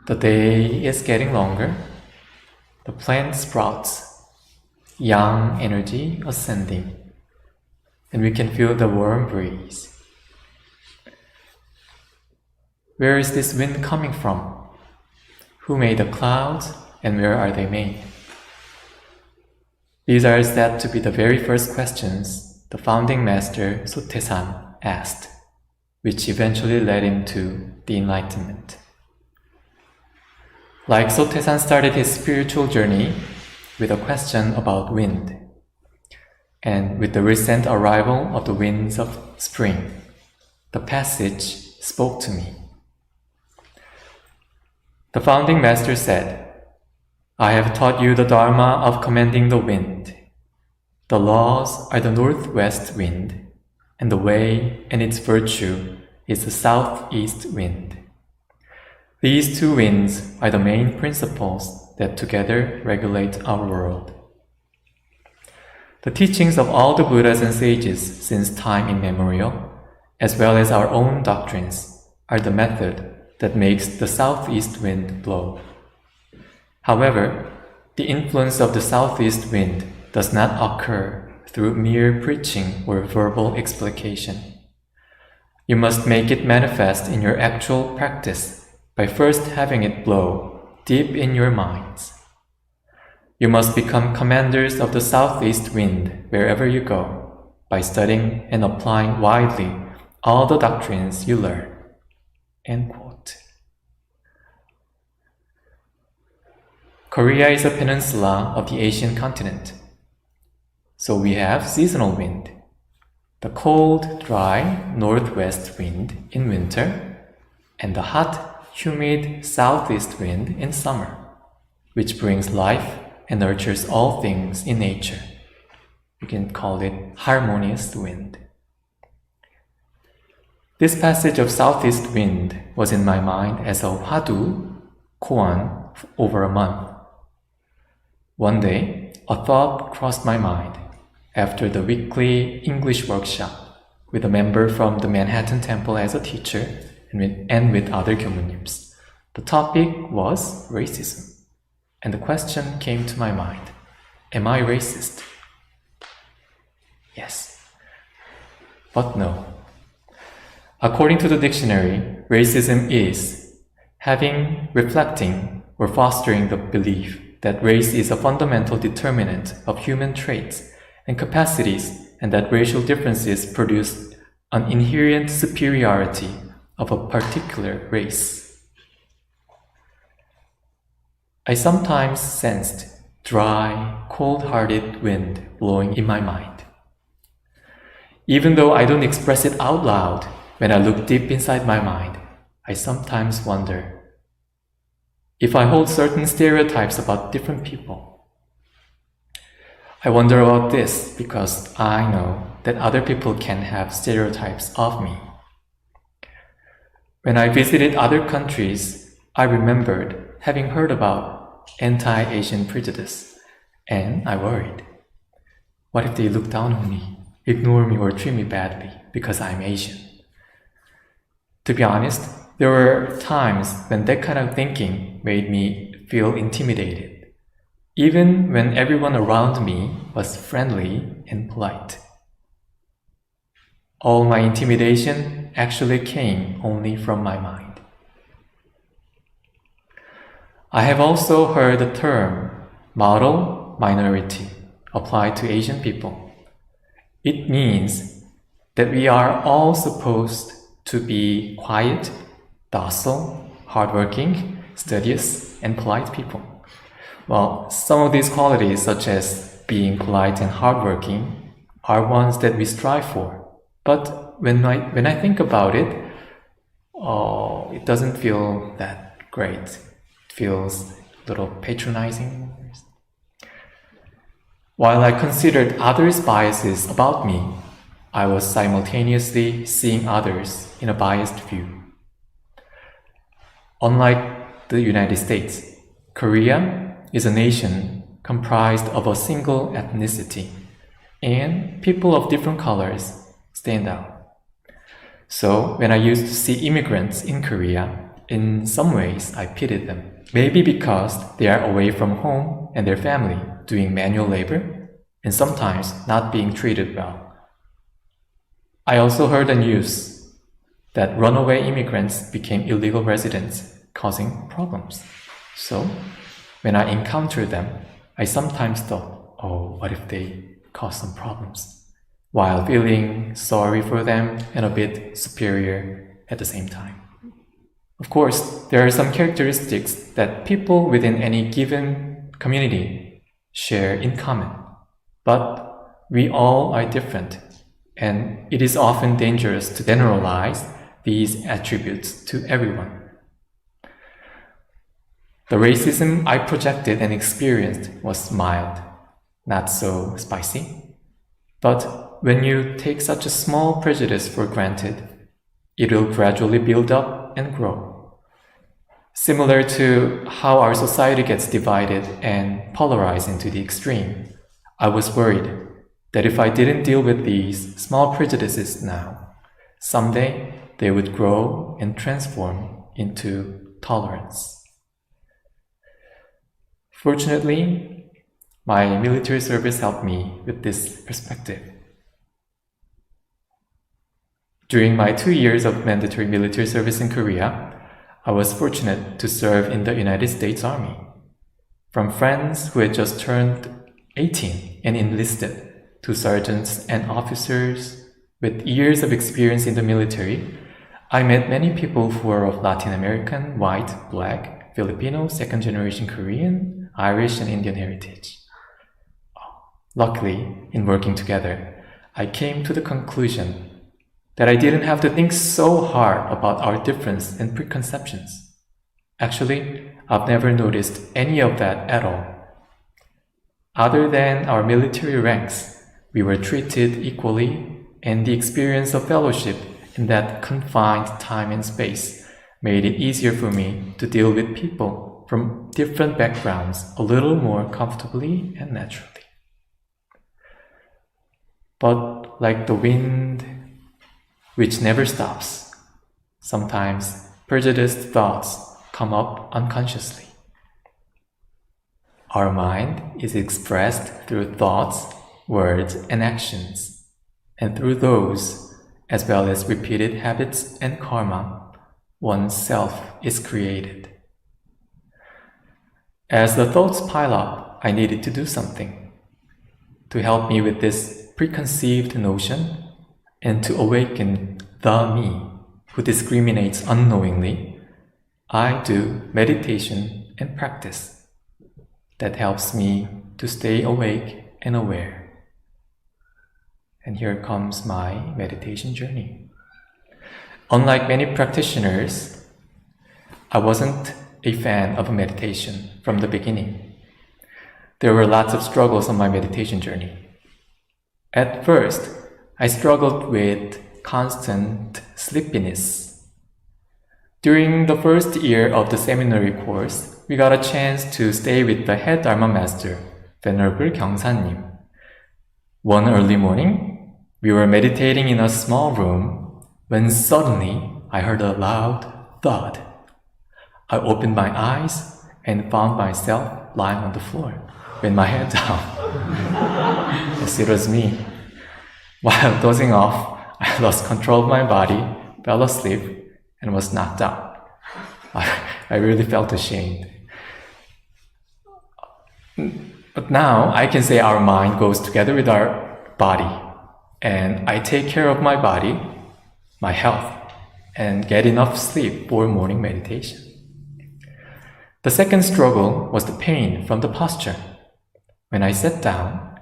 The day is getting longer. The plant sprouts, young energy ascending, and we can feel the warm breeze. Where is this wind coming from? Who made the clouds, and where are they made? These are said to be the very first questions the founding master Sotaesan asked, which eventually led him to the enlightenment. Like Sotaesan started his spiritual journey with a question about wind, and with the recent arrival of the winds of spring, the passage spoke to me. The founding master said, "I have taught you the Dharma of commanding the wind. The laws are the northwest wind, and the way and its virtue is the southeast wind. These two winds are the main principles that together regulate our world. The teachings of all the Buddhas and sages since time immemorial, as well as our own doctrines, are the method that makes the southeast wind blow. However, the influence of the southeast wind does not occur through mere preaching or verbal explication. You must make it manifest in your actual practice by first having it blow deep in your minds. You must become commanders of the southeast wind wherever you go by studying and applying widely all the doctrines you learn." End quote. Korea is a peninsula of the Asian continent. So we have seasonal wind, the cold, dry northwest wind in winter, and the hot, humid southeast wind in summer, which brings life and nurtures all things in nature. We can call it harmonious wind. This passage of southeast wind was in my mind as a hwadu, koan, over a month. One day, a thought crossed my mind after the weekly English workshop with a member from the Manhattan Temple as a teacher and with other Gyomunyms. The topic was racism, and the question came to my mind, am I racist? Yes, but no. According to the dictionary, racism is having, reflecting, or fostering the belief that race is a fundamental determinant of human traits and capacities, and that racial differences produce an inherent superiority of a particular race. I sometimes sensed dry, cold-hearted wind blowing in my mind. Even though I don't express it out loud, when I look deep inside my mind, I sometimes wonder if I hold certain stereotypes about different people. I wonder about this because I know that other people can have stereotypes of me. When I visited other countries, I remembered having heard about anti-Asian prejudice, and I worried. What if they look down on me, ignore me, or treat me badly because I'm Asian? To be honest, there were times when that kind of thinking made me feel intimidated, even when everyone around me was friendly and polite. All my intimidation actually came only from my mind. I have also heard the term model minority applied to Asian people. It means that we are all supposed to be quiet, docile, hardworking, studious, and polite people. Well, some of these qualities, such as being polite and hardworking, are ones that we strive for. But when I think about it, it doesn't feel that great. It feels a little patronizing. While I considered others' biases about me, I was simultaneously seeing others in a biased view. Unlike the United States, Korea is a nation comprised of a single ethnicity, and people of different colors stand out. So when I used to see immigrants in Korea, in some ways, I pitied them. Maybe because they are away from home and their family, doing manual labor, and sometimes not being treated well. I also heard the news that runaway immigrants became illegal residents, causing problems. So, when I encountered them, I sometimes thought, oh, what if they cause some problems? While feeling sorry for them and a bit superior at the same time. Of course, there are some characteristics that people within any given community share in common. But we all are different, and it is often dangerous to generalize these attributes to everyone. The racism I projected and experienced was mild, not so spicy. But when you take such a small prejudice for granted, it will gradually build up and grow. Similar to how our society gets divided and polarized into the extreme, I was worried that if I didn't deal with these small prejudices now, someday they would grow and transform into tolerance. Fortunately, my military service helped me with this perspective. During my 2 years of mandatory military service in Korea, I was fortunate to serve in the United States Army. From friends who had just turned 18 and enlisted, to sergeants and officers with years of experience in the military, I met many people who were of Latin American, white, black, Filipino, second-generation Korean, Irish, and Indian heritage. Luckily, in working together, I came to the conclusion that I didn't have to think so hard about our difference and preconceptions. Actually, I've never noticed any of that at all. Other than our military ranks, we were treated equally, and the experience of fellowship in that confined time and space made it easier for me to deal with people from different backgrounds a little more comfortably and naturally. But like the wind, which never stops, sometimes prejudiced thoughts come up unconsciously. Our mind is expressed through thoughts, words, and actions, and through those, as well as repeated habits and karma, one's self is created. As the thoughts pile up, I needed to do something. To help me with this preconceived notion, and to awaken the me who discriminates unknowingly, I do meditation and practice that helps me to stay awake and aware. And here comes my meditation journey. Unlike many practitioners, I wasn't a fan of meditation from the beginning. There were lots of struggles on my meditation journey. At first, I struggled with constant sleepiness. During the first year of the seminary course, we got a chance to stay with the head Dharma master, Venerable Gyeongsanim. One early morning, we were meditating in a small room when suddenly I heard a loud thud. I opened my eyes and found myself lying on the floor with my head down. Yes, it was me. While dozing off, I lost control of my body, fell asleep, and was knocked out. I really felt ashamed. But now I can say our mind goes together with our body, and I take care of my body, my health, and get enough sleep for morning meditation. The second struggle was the pain from the posture. When I sat down,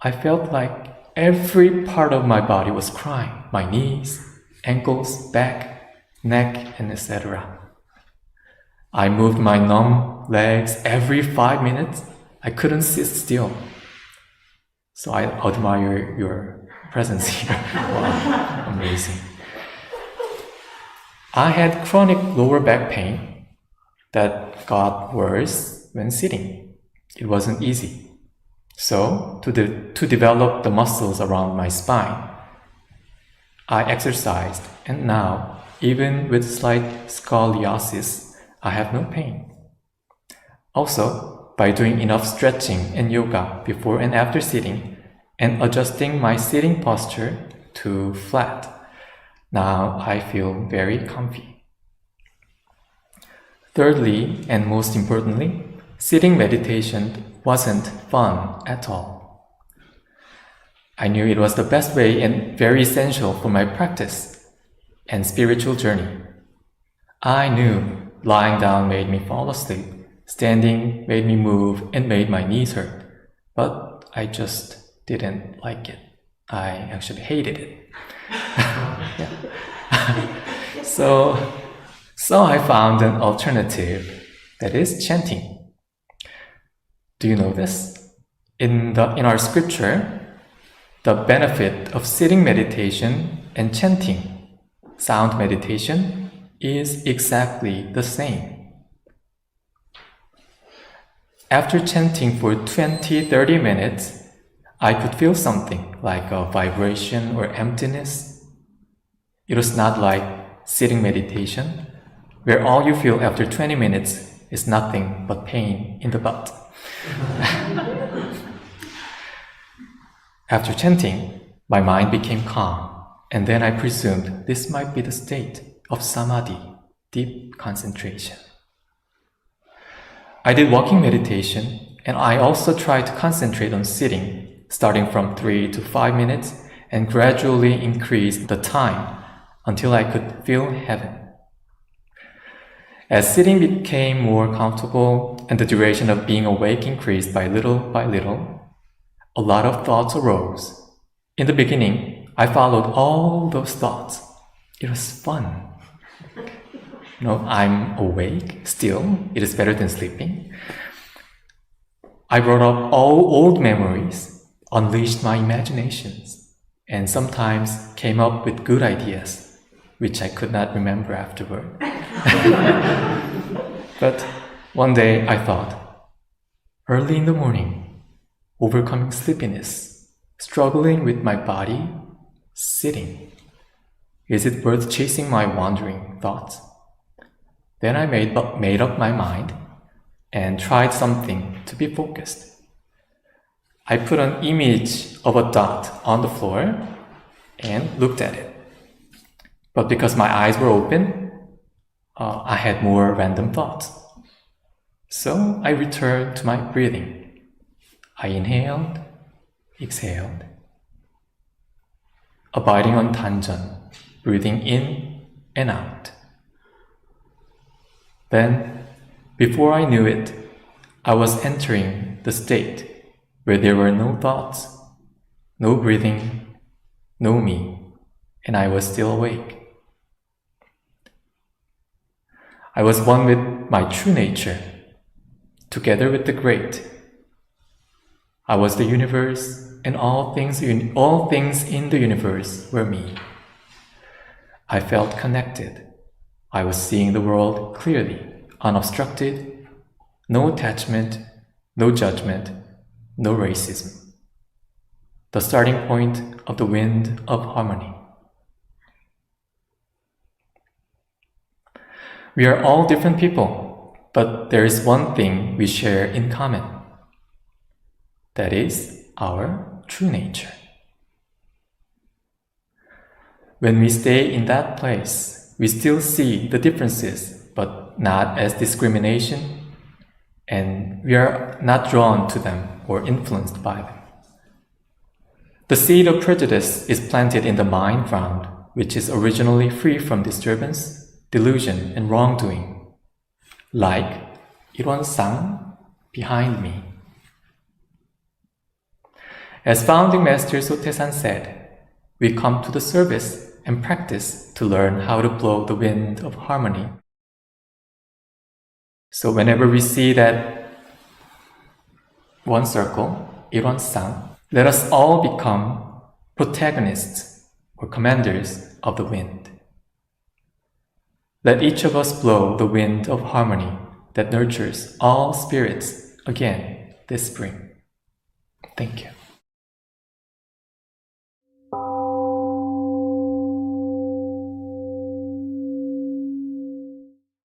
I felt like every part of my body was crying. My knees, ankles, back, neck, and etc. I moved my numb legs every 5 minutes. I couldn't sit still. So I admire your presence here. Wow, amazing. I had chronic lower back pain that got worse when sitting. It wasn't easy. So, to develop the muscles around my spine, I exercised, and now Even with slight scoliosis, I have no pain. Also, by doing enough stretching and yoga before and after sitting, and adjusting my sitting posture to flat, now I feel very comfy. Thirdly, and most importantly, sitting meditation wasn't fun at all. I knew it was the best way and very essential for my practice and spiritual journey. I knew lying down made me fall asleep, standing made me move and made my knees hurt, but I just didn't like it. I actually hated it. So I found an alternative, that is chanting. Do you know this? In our scripture, the benefit of sitting meditation and chanting, sound meditation, is exactly the same. After chanting for 20-30 minutes, I could feel something like a vibration or emptiness. It was not like sitting meditation, where all you feel after 20 minutes is nothing but pain in the butt. After chanting, my mind became calm, and then I presumed this might be the state of samadhi, deep concentration. I did walking meditation, and I also tried to concentrate on sitting, starting from 3 to 5 minutes, and gradually increase the time until I could feel heaven. As sitting became more comfortable and the duration of being awake increased by little, a lot of thoughts arose. In the beginning, I followed all those thoughts. It was fun. I'm awake still. It is better than sleeping. I brought up all old memories, unleashed my imaginations, and sometimes came up with good ideas, which I could not remember afterward. But one day I thought, early in the morning, overcoming sleepiness, struggling with my body, sitting. Is it worth chasing my wandering thoughts? Then I made up my mind and tried something to be focused. I put an image of a dot on the floor and looked at it. But because my eyes were open, I had more random thoughts. So I returned to my breathing. I inhaled, exhaled, abiding on tanjan, breathing in and out. Then, before I knew it, I was entering the state where there were no thoughts, no breathing, no me, and I was still awake. I was one with my true nature, together with the great. I was the universe, and all things in the universe were me. I felt connected. I was seeing the world clearly, unobstructed, no attachment, no judgment, no racism. The starting point of the wind of harmony. We are all different people, but there is one thing we share in common. That is our true nature. When we stay in that place, we still see the differences, but not as discrimination, and we are not drawn to them or influenced by them. The seed of prejudice is planted in the mind ground, which is originally free from disturbance, delusion, and wrongdoing, like Shaun Song behind me. As founding Master Sotaesan said, we come to the service and practice to learn how to blow the wind of harmony. So whenever we see that one circle, Shaun Song, let us all become protagonists or commanders of the wind. Let each of us blow the wind of harmony that nurtures all spirits again this spring. Thank you.